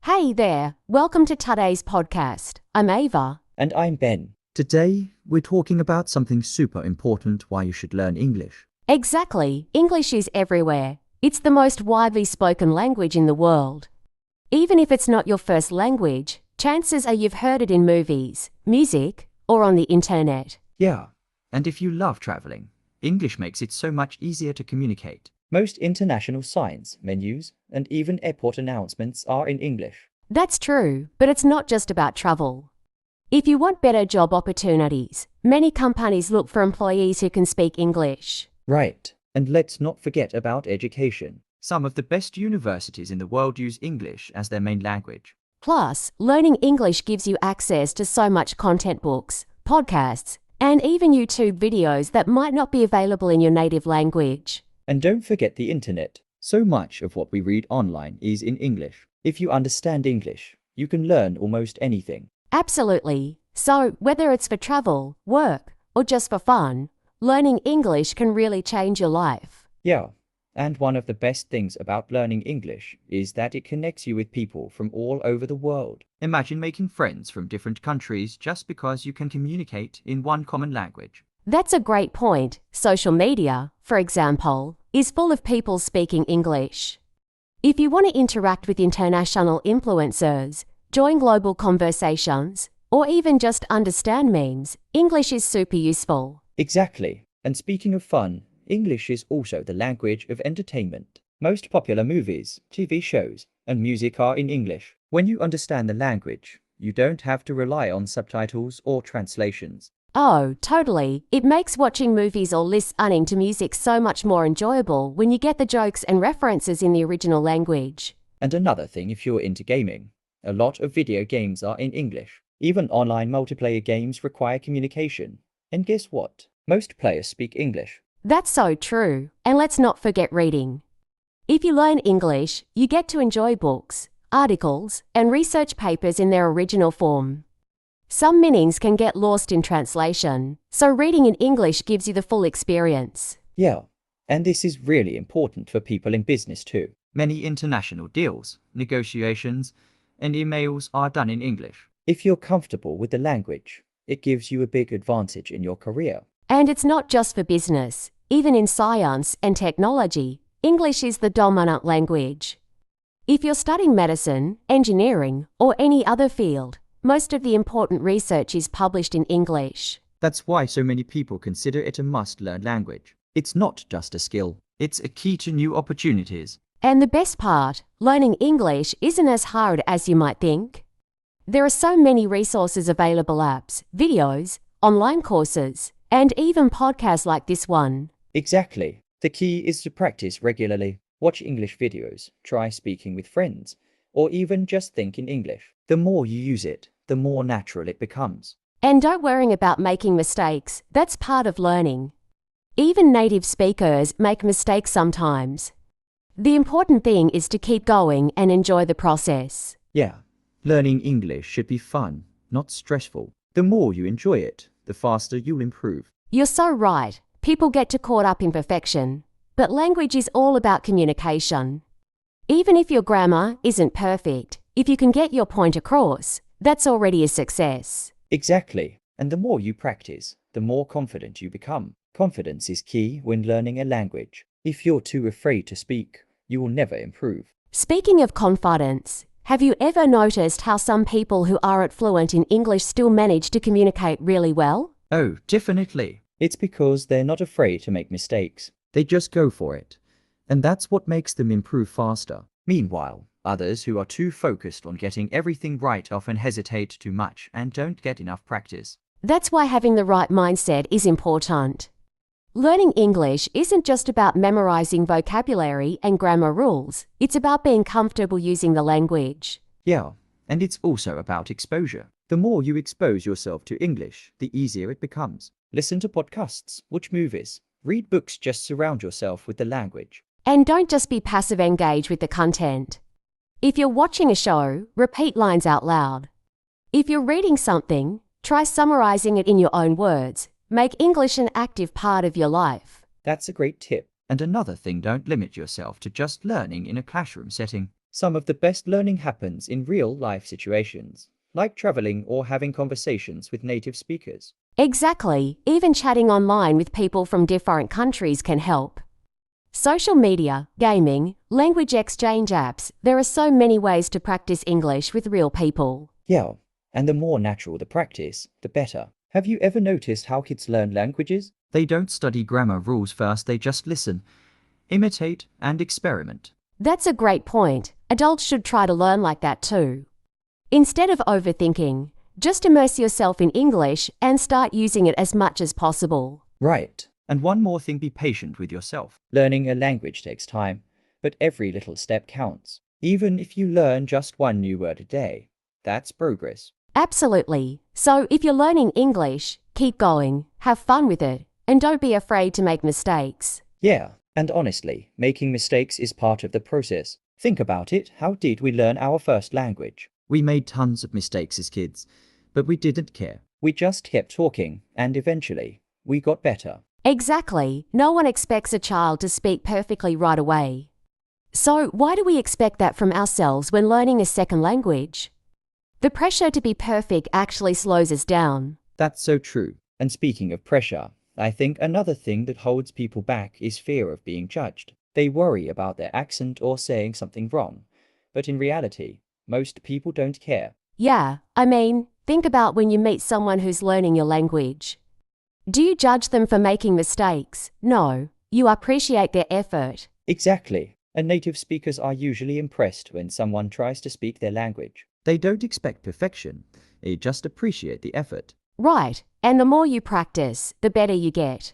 Hey there, welcome to today's podcast. I'm Ava. And I'm Ben. Today, we're talking about something super important why you should learn English. Exactly, English is everywhere. It's the most widely spoken language in the world. Even if it's not your first language, chances are you've heard it in movies, music, or on the internet. Yeah, and if you love traveling, English makes it so much easier to communicate. Most international signs, menus, and even airport announcements are in English. That's true, but it's not just about travel. If you want better job opportunities, many companies look for employees who can speak English. Right, and let's not forget about education. Some of the best universities in the world use English as their main language. Plus, learning English gives you access to so much content, books, podcasts, and even YouTube videos that might not be available in your native language. And don't forget the internet. So much of what we read online is in English. If you understand English, you can learn almost anything. Absolutely. So, whether it's for travel, work, or just for fun, learning English can really change your life. Yeah, and one of the best things about learning English is that it connects you with people from all over the world. Imagine making friends from different countries just because you can communicate in one common language. That's a great point. Social media, for example, is full of people speaking English. If you want to interact with international influencers, join global conversations, or even just understand memes, English is super useful. Exactly. And speaking of fun, English is also the language of entertainment. Most popular movies, TV shows, and music are in English. When you understand the language, you don't have to rely on subtitles or translations. Oh, totally. It makes watching movies or listening to music so much more enjoyable when you get the jokes and references in the original language. And another thing, if you're into gaming, a lot of video games are in English. Even online multiplayer games require communication. And guess what? Most players speak English. That's so true. And let's not forget reading. If you learn English, you get to enjoy books, articles, and research papers in their original form. Some meanings can get lost in translation, so reading in English gives you the full experience. Yeah, and this is really important for people in business too. Many international deals, negotiations, and emails are done in English. If you're comfortable with the language, it gives you a big advantage in your career. And it's not just for business. Even in science and technology, English is the dominant language. If you're studying medicine, engineering, or any other field, most of the important research is published in English. That's why so many people consider it a must-learn language. It's not just a skill, it's a key to new opportunities. And the best part, learning English isn't as hard as you might think. There are so many resources available, apps, videos, online courses, and even podcasts like this one. Exactly. The key is to practice regularly. Watch English videos, try speaking with friends, or even just think in English. The more you use it, the more natural it becomes. And don't worry about making mistakes. That's part of learning. Even native speakers make mistakes sometimes. The important thing is to keep going and enjoy the process. Yeah, learning English should be fun, not stressful. The more you enjoy it, the faster you'll improve. You're so right. People get too caught up in perfection. But language is all about communication. Even if your grammar isn't perfect, if you can get your point across, that's already a success. Exactly. And the more you practice, the more confident you become. Confidence is key when learning a language. If you're too afraid to speak, you will never improve. Speaking of confidence, have you ever noticed how some people who aren't fluent in English still manage to communicate really well? Oh, definitely. It's because they're not afraid to make mistakes. They just go for it. And that's what makes them improve faster. Meanwhile, others who are too focused on getting everything right often hesitate too much and don't get enough practice. That's why having the right mindset is important. Learning English isn't just about memorizing vocabulary and grammar rules. It's about being comfortable using the language. Yeah, and it's also about exposure. The more you expose yourself to English, the easier it becomes. Listen to podcasts, watch movies, read books, just surround yourself with the language. And don't just be passive, engage with the content. If you're watching a show, repeat lines out loud. If you're reading something, try summarizing it in your own words. Make English an active part of your life. That's a great tip. And another thing, don't limit yourself to just learning in a classroom setting. Some of the best learning happens in real-life situations, like traveling or having conversations with native speakers. Exactly, even chatting online with people from different countries can help. Social media, gaming, language exchange apps, there are so many ways to practice English with real people. Yeah, and the more natural the practice, the better. Have you ever noticed how kids learn languages? They don't study grammar rules first, they just listen, imitate, and experiment. That's a great point. Adults should try to learn like that too. Instead of overthinking, just immerse yourself in English and start using it as much as possible. Right. And one more thing, be patient with yourself. Learning a language takes time, but every little step counts. Even if you learn just one new word a day, that's progress. Absolutely. So if you're learning English, keep going, have fun with it, and don't be afraid to make mistakes. Yeah, and honestly, making mistakes is part of the process. Think about it, how did we learn our first language? We made tons of mistakes as kids, but we didn't care. We just kept talking, and eventually, we got better. Exactly. No one expects a child to speak perfectly right away. So why do we expect that from ourselves when learning a second language? The pressure to be perfect actually slows us down. That's so true. And speaking of pressure, I think another thing that holds people back is fear of being judged. They worry about their accent or saying something wrong. But in reality, most people don't care. Yeah, I mean, think about when you meet someone who's learning your language. Do you judge them for making mistakes? No, you appreciate their effort. Exactly. And native speakers are usually impressed when someone tries to speak their language. They don't expect perfection, they just appreciate the effort. Right, and the more you practice, the better you get.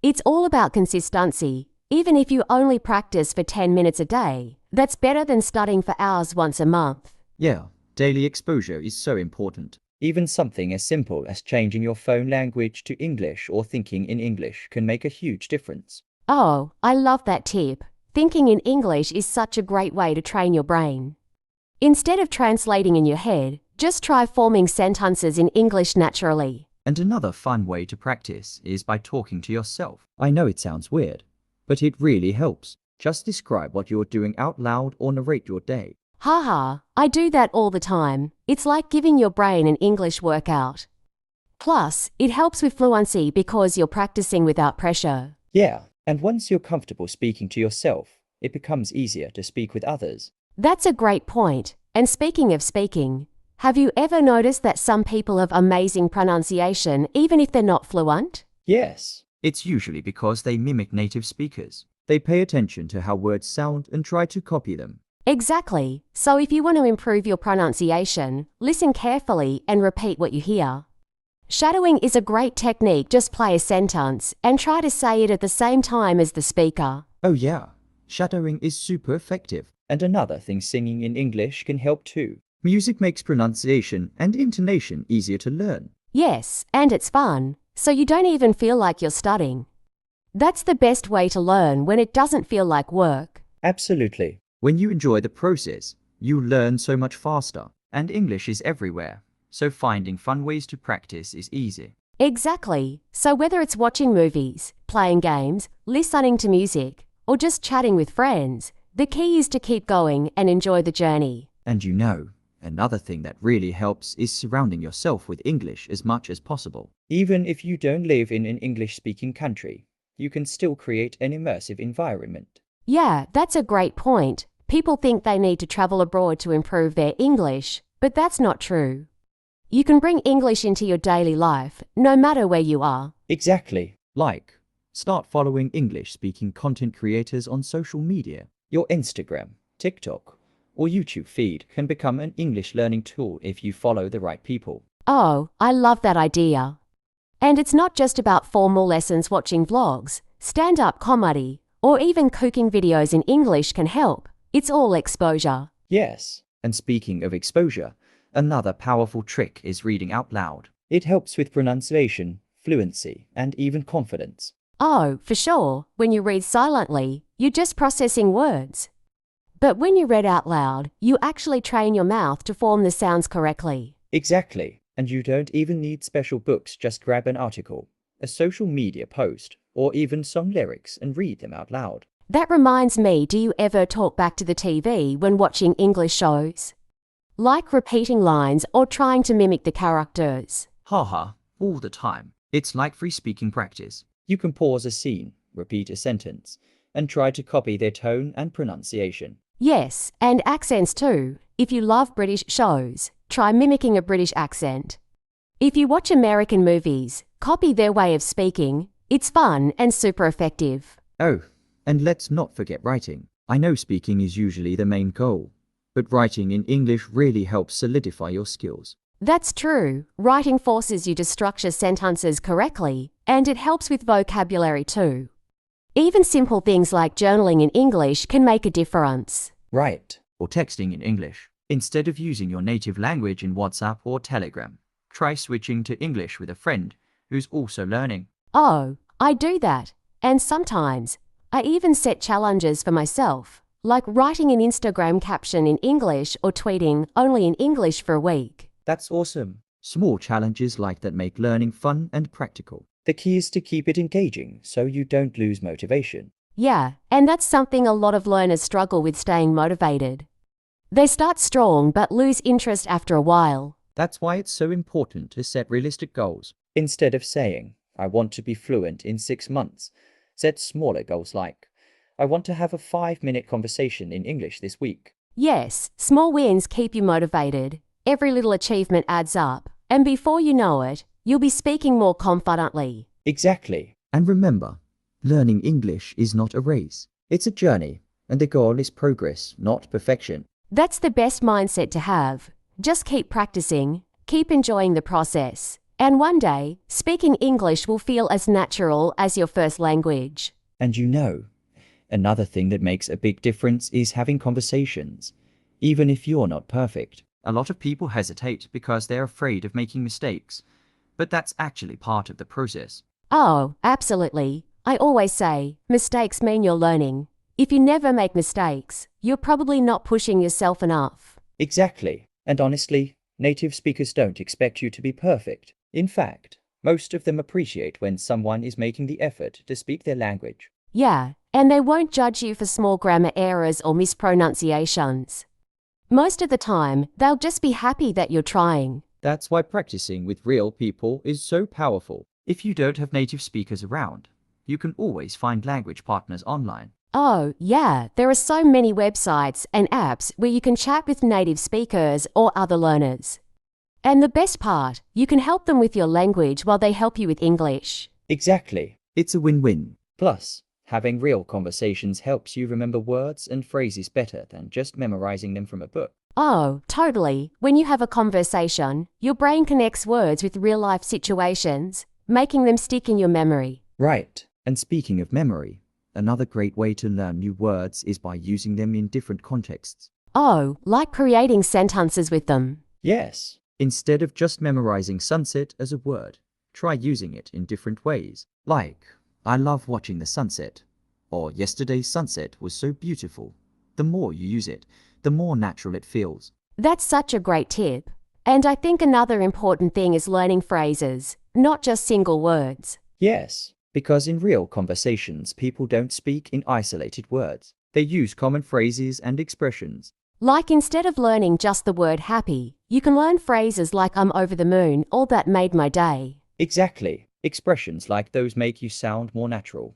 It's all about consistency. Even if you only practice for 10 minutes a day, that's better than studying for hours once a month. Yeah, daily exposure is so important. Even something as simple as changing your phone language to English or thinking in English can make a huge difference. Oh, I love that tip. Thinking in English is such a great way to train your brain. Instead of translating in your head, just try forming sentences in English naturally. And another fun way to practice is by talking to yourself. I know it sounds weird, but it really helps. Just describe what you're doing out loud or narrate your day. Haha, I do that all the time. It's like giving your brain an English workout. Plus, it helps with fluency because you're practicing without pressure. Yeah, and once you're comfortable speaking to yourself, it becomes easier to speak with others. That's a great point. And speaking of speaking, have you ever noticed that some people have amazing pronunciation even if they're not fluent? Yes, it's usually because they mimic native speakers. They pay attention to how words sound and try to copy them. Exactly. So if you want to improve your pronunciation, listen carefully and repeat what you hear. Shadowing is a great technique. Just play a sentence and try to say it at the same time as the speaker. Oh yeah, shadowing is super effective. And another thing, singing in English can help too. Music makes pronunciation and intonation easier to learn. Yes, and it's fun, so you don't even feel like you're studying. That's the best way to learn when it doesn't feel like work. Absolutely. When you enjoy the process, you learn so much faster. And English is everywhere, so finding fun ways to practice is easy. Exactly. So whether it's watching movies, playing games, listening to music, or just chatting with friends, the key is to keep going and enjoy the journey. And you know, another thing that really helps is surrounding yourself with English as much as possible. Even if you don't live in an English-speaking country, you can still create an immersive environment. Yeah, that's a great point. People think they need to travel abroad to improve their English, but that's not true. You can bring English into your daily life, no matter where you are. Exactly. Like, start following English-speaking content creators on social media. Your Instagram, TikTok, or YouTube feed can become an English learning tool if you follow the right people. Oh, I love that idea. And it's not just about formal lessons. Watching vlogs, stand-up comedy, or even cooking videos in English can help. It's all exposure. Yes, and speaking of exposure, another powerful trick is reading out loud. It helps with pronunciation, fluency, and even confidence. Oh, for sure. When you read silently, you're just processing words. But when you read out loud, you actually train your mouth to form the sounds correctly. Exactly. And you don't even need special books, just grab an article, a social media post, or even some lyrics and read them out loud. That reminds me, do you ever talk back to the TV when watching English shows? Like repeating lines or trying to mimic the characters? Haha, all the time. It's like free speaking practice. You can pause a scene, repeat a sentence, and try to copy their tone and pronunciation. Yes, and accents too. If you love British shows, try mimicking a British accent. If you watch American movies, copy their way of speaking. It's fun and super effective. Oh, and let's not forget writing. I know speaking is usually the main goal, but writing in English really helps solidify your skills. That's true. Writing forces you to structure sentences correctly, and it helps with vocabulary too. Even simple things like journaling in English can make a difference. Right. Or texting in English. Instead of using your native language in WhatsApp or Telegram, try switching to English with a friend who's also learning. Oh, I do that. And sometimes, I even set challenges for myself, like writing an Instagram caption in English or tweeting only in English for a week. That's awesome. Small challenges like that make learning fun and practical. The key is to keep it engaging so you don't lose motivation. Yeah, and that's something a lot of learners struggle with, staying motivated. They start strong but lose interest after a while. That's why it's so important to set realistic goals. Instead of saying, I want to be fluent in 6 months, set smaller goals like, I want to have a 5-minute conversation in English this week. Yes, small wins keep you motivated. Every little achievement adds up, and before you know it, you'll be speaking more confidently. Exactly. And remember, learning English is not a race. It's a journey, and the goal is progress, not perfection. That's the best mindset to have. Just keep practicing, keep enjoying the process, and one day, speaking English will feel as natural as your first language. And you know, another thing that makes a big difference is having conversations, even if you're not perfect. A lot of people hesitate because they're afraid of making mistakes, but that's actually part of the process. Oh, absolutely. I always say, mistakes mean you're learning. If you never make mistakes, you're probably not pushing yourself enough. Exactly. And honestly, native speakers don't expect you to be perfect. In fact, most of them appreciate when someone is making the effort to speak their language. Yeah, and they won't judge you for small grammar errors or mispronunciations. Most of the time, they'll just be happy that you're trying. That's why practicing with real people is so powerful. If you don't have native speakers around, you can always find language partners online. Oh, yeah, there are so many websites and apps where you can chat with native speakers or other learners. And the best part, you can help them with your language while they help you with English. Exactly. It's a win-win. Plus, having real conversations helps you remember words and phrases better than just memorizing them from a book. Oh, totally. When you have a conversation, your brain connects words with real-life situations, making them stick in your memory. Right. And speaking of memory, another great way to learn new words is by using them in different contexts. Oh, like creating sentences with them. Yes. Instead of just memorizing sunset as a word, try using it in different ways. Like, I love watching the sunset, or yesterday's sunset was so beautiful. The more you use it, the more natural it feels. That's such a great tip. And I think another important thing is learning phrases, not just single words. Yes, because in real conversations, people don't speak in isolated words. They use common phrases and expressions. Like instead of learning just the word happy, you can learn phrases like I'm over the moon or that made my day. Exactly. Expressions like those make you sound more natural,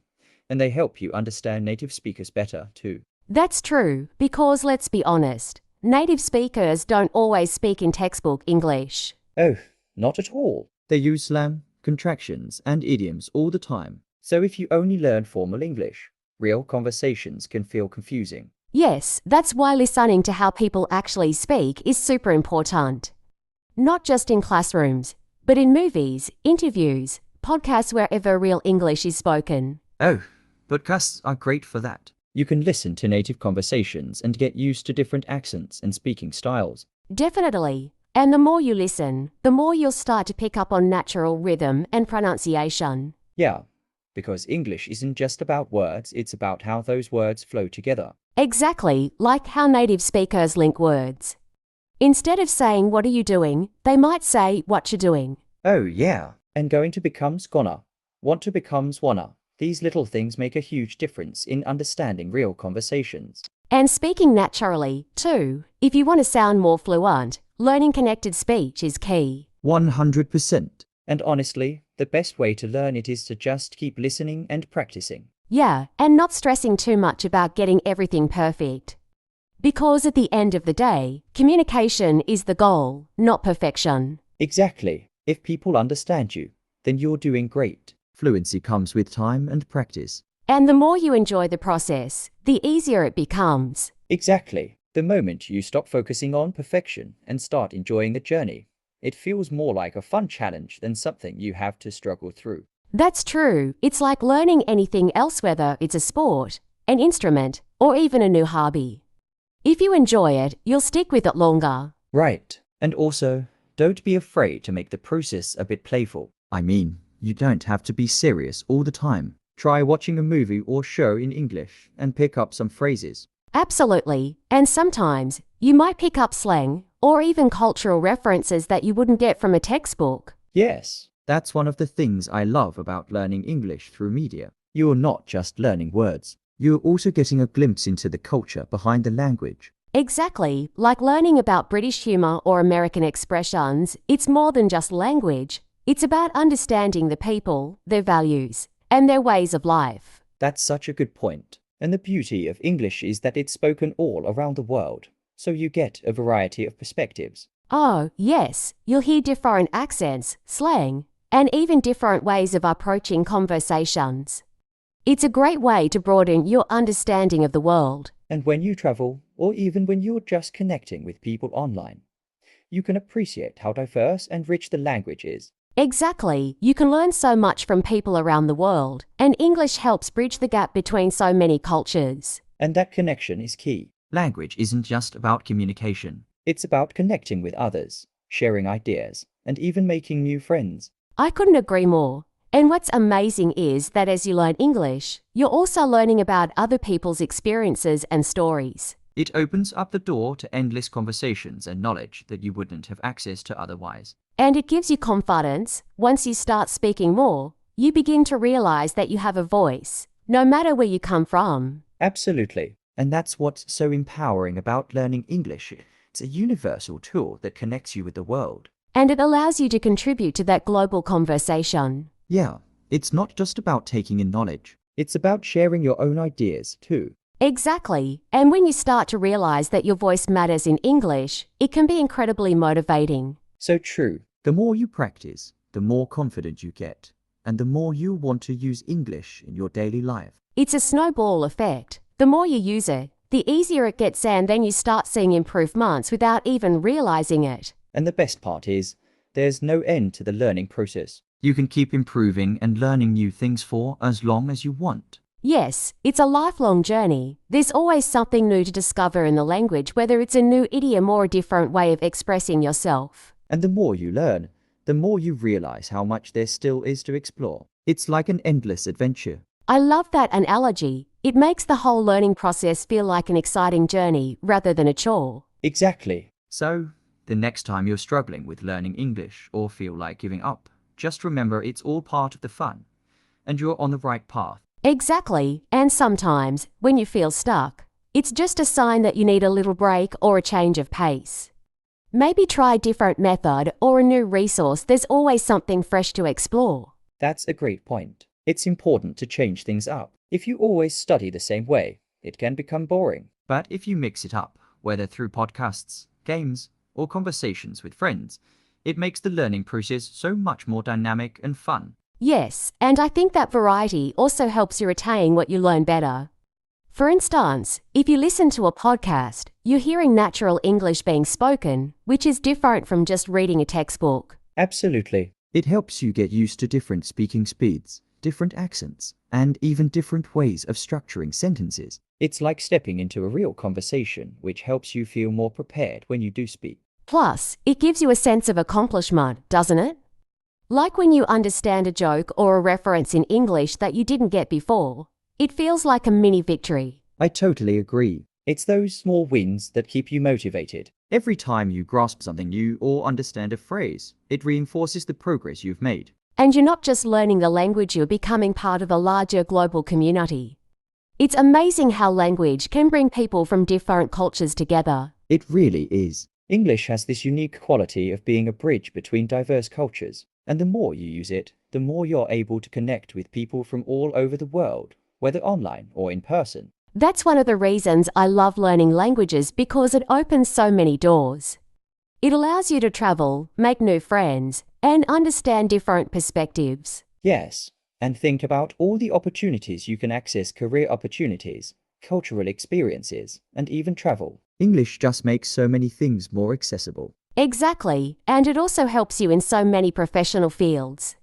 and they help you understand native speakers better too. That's true, because let's be honest, native speakers don't always speak in textbook English. Oh, not at all. They use slang, contractions, and idioms all the time. So if you only learn formal English, real conversations can feel confusing. Yes, that's why listening to how people actually speak is super important. Not just in classrooms, but in movies, interviews, podcasts, wherever real English is spoken. Oh, podcasts are great for that. You can listen to native conversations and get used to different accents and speaking styles. Definitely. And the more you listen, the more you'll start to pick up on natural rhythm and pronunciation. Yeah, because English isn't just about words, it's about how those words flow together. Exactly, like how native speakers link words. Instead of saying, what are you doing, they might say, what you doing. Oh yeah, and going to becomes gonna, want to becomes wanna, These little things make a huge difference in understanding real conversations. And speaking naturally, too. If you want to sound more fluent, learning connected speech is key. 100%. And honestly, the best way to learn it is to just keep listening and practicing. Yeah, and not stressing too much about getting everything perfect. Because at the end of the day, communication is the goal, not perfection. Exactly. If people understand you, then you're doing great. Fluency comes with time and practice. And the more you enjoy the process, the easier it becomes. Exactly. The moment you stop focusing on perfection and start enjoying the journey, it feels more like a fun challenge than something you have to struggle through. That's true. It's like learning anything else, whether it's a sport, an instrument, or even a new hobby. If you enjoy it, you'll stick with it longer. Right. And also, don't be afraid to make the process a bit playful. I mean, you don't have to be serious all the time. Try watching a movie or show in English and pick up some phrases. Absolutely. And sometimes, you might pick up slang, or even cultural references that you wouldn't get from a textbook. Yes, that's one of the things I love about learning English through media. You're not just learning words. You're also getting a glimpse into the culture behind the language. Exactly. Like learning about British humour or American expressions, it's more than just language. It's about understanding the people, their values, and their ways of life. That's such a good point. And the beauty of English is that it's spoken all around the world, so you get a variety of perspectives. Oh, yes, you'll hear different accents, slang, and even different ways of approaching conversations. It's a great way to broaden your understanding of the world. And when you travel, or even when you're just connecting with people online, you can appreciate how diverse and rich the language is. Exactly. You can learn so much from people around the world, and English helps bridge the gap between so many cultures. And that connection is key. Language isn't just about communication. It's about connecting with others, sharing ideas, and even making new friends. I couldn't agree more. And what's amazing is that as you learn English, you're also learning about other people's experiences and stories. It opens up the door to endless conversations and knowledge that you wouldn't have access to otherwise. And it gives you confidence. Once you start speaking more, you begin to realize that you have a voice, no matter where you come from. Absolutely. And that's what's so empowering about learning English. It's a universal tool that connects you with the world. And it allows you to contribute to that global conversation. Yeah, it's not just about taking in knowledge. It's about sharing your own ideas, too. Exactly. And when you start to realize that your voice matters in English, it can be incredibly motivating. So true. The more you practice, the more confident you get, and the more you want to use English in your daily life. It's a snowball effect. The more you use it, the easier it gets, and then you start seeing improvements without even realizing it. And the best part is, there's no end to the learning process. You can keep improving and learning new things for as long as you want. Yes, it's a lifelong journey. There's always something new to discover in the language, whether it's a new idiom or a different way of expressing yourself. And the more you learn, the more you realize how much there still is to explore. It's like an endless adventure. I love that analogy. It makes the whole learning process feel like an exciting journey rather than a chore. Exactly. So, the next time you're struggling with learning English or feel like giving up, just remember it's all part of the fun, and you're on the right path. Exactly. And sometimes, when you feel stuck, it's just a sign that you need a little break or a change of pace. Maybe try a different method or a new resource. There's always something fresh to explore. That's a great point. It's important to change things up. If you always study the same way, it can become boring. But if you mix it up, whether through podcasts, games, or conversations with friends, it makes the learning process so much more dynamic and fun. Yes, and I think that variety also helps you retain what you learn better. For instance, if you listen to a podcast, you're hearing natural English being spoken, which is different from just reading a textbook. Absolutely. It helps you get used to different speaking speeds, different accents, and even different ways of structuring sentences. It's like stepping into a real conversation, which helps you feel more prepared when you do speak. Plus, it gives you a sense of accomplishment, doesn't it? Like when you understand a joke or a reference in English that you didn't get before. It feels like a mini victory. I totally agree. It's those small wins that keep you motivated. Every time you grasp something new or understand a phrase, it reinforces the progress you've made. And you're not just learning the language, you're becoming part of a larger global community. It's amazing how language can bring people from different cultures together. It really is. English has this unique quality of being a bridge between diverse cultures, and the more you use it, the more you're able to connect with people from all over the world, whether online or in person. That's one of the reasons I love learning languages, because it opens so many doors. It allows you to travel, make new friends, and understand different perspectives. Yes, and think about all the opportunities you can access: career opportunities, cultural experiences, and even travel. English just makes so many things more accessible. Exactly, and it also helps you in so many professional fields.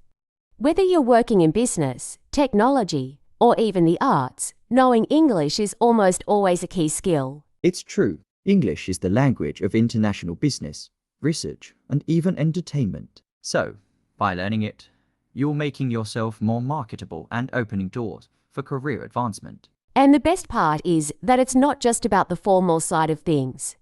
Whether you're working in business, technology, or even the arts, knowing English is almost always a key skill. It's true. English is the language of international business, research, and even entertainment. So, by learning it, you're making yourself more marketable and opening doors for career advancement. And the best part is that it's not just about the formal side of things.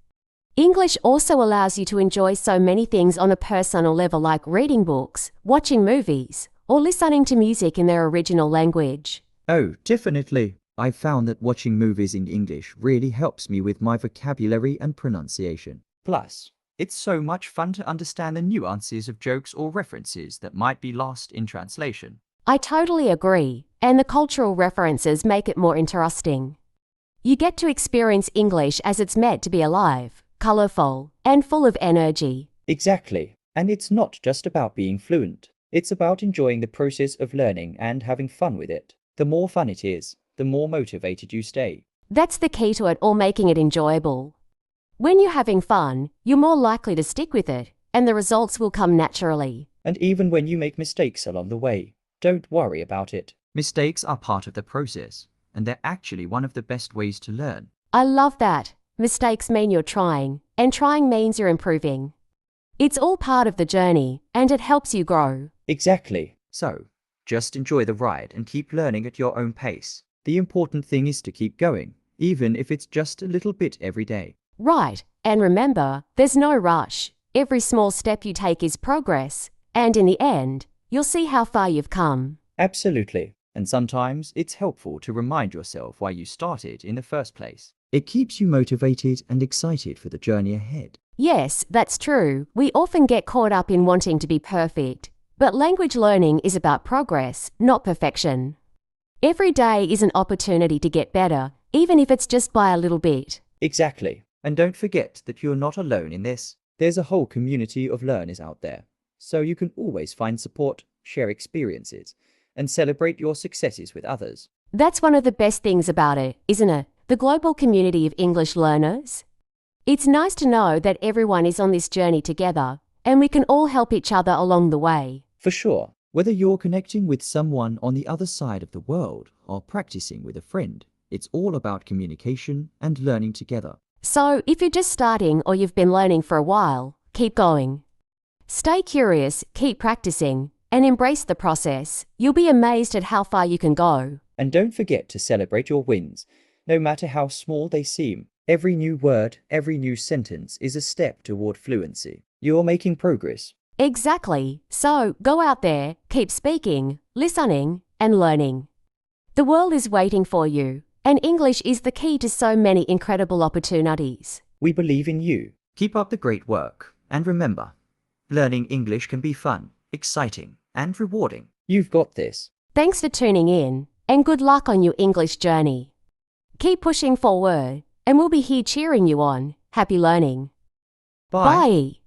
English also allows you to enjoy so many things on a personal level, like reading books, watching movies, or listening to music in their original language. Oh, definitely. I've found that watching movies in English really helps me with my vocabulary and pronunciation. Plus, it's so much fun to understand the nuances of jokes or references that might be lost in translation. I totally agree, and the cultural references make it more interesting. You get to experience English as it's meant to be: alive, colourful, and full of energy. Exactly. And it's not just about being fluent. It's about enjoying the process of learning and having fun with it. The more fun it is, the more motivated you stay. That's the key to it all, making it enjoyable. When you're having fun, you're more likely to stick with it, and the results will come naturally. And even when you make mistakes along the way, don't worry about it. Mistakes are part of the process, and they're actually one of the best ways to learn. I love that. Mistakes mean you're trying, and trying means you're improving. It's all part of the journey, and it helps you grow. Exactly. So, just enjoy the ride and keep learning at your own pace. The important thing is to keep going, even if it's just a little bit every day. Right, and remember, there's no rush. Every small step you take is progress, and in the end, you'll see how far you've come. Absolutely. And sometimes it's helpful to remind yourself why you started in the first place. It keeps you motivated and excited for the journey ahead. Yes, that's true. We often get caught up in wanting to be perfect, but language learning is about progress, not perfection. Every day is an opportunity to get better, even if it's just by a little bit. Exactly. And don't forget that you're not alone in this. There's a whole community of learners out there. So you can always find support, share experiences, and celebrate your successes with others. That's one of the best things about it, isn't it? The global community of English learners. It's nice to know that everyone is on this journey together, and we can all help each other along the way. For sure. Whether you're connecting with someone on the other side of the world or practicing with a friend, it's all about communication and learning together. So, if you're just starting or you've been learning for a while, keep going. Stay curious, keep practicing, and embrace the process. You'll be amazed at how far you can go. And don't forget to celebrate your wins, no matter how small they seem. Every new word, every new sentence is a step toward fluency. You're making progress. Exactly. So, go out there, keep speaking, listening, and learning. The world is waiting for you, and English is the key to so many incredible opportunities. We believe in you. Keep up the great work. And remember, learning English can be fun, exciting, and rewarding. You've got this. Thanks for tuning in, and good luck on your English journey. Keep pushing forward, and we'll be here cheering you on. Happy learning. Bye. Bye.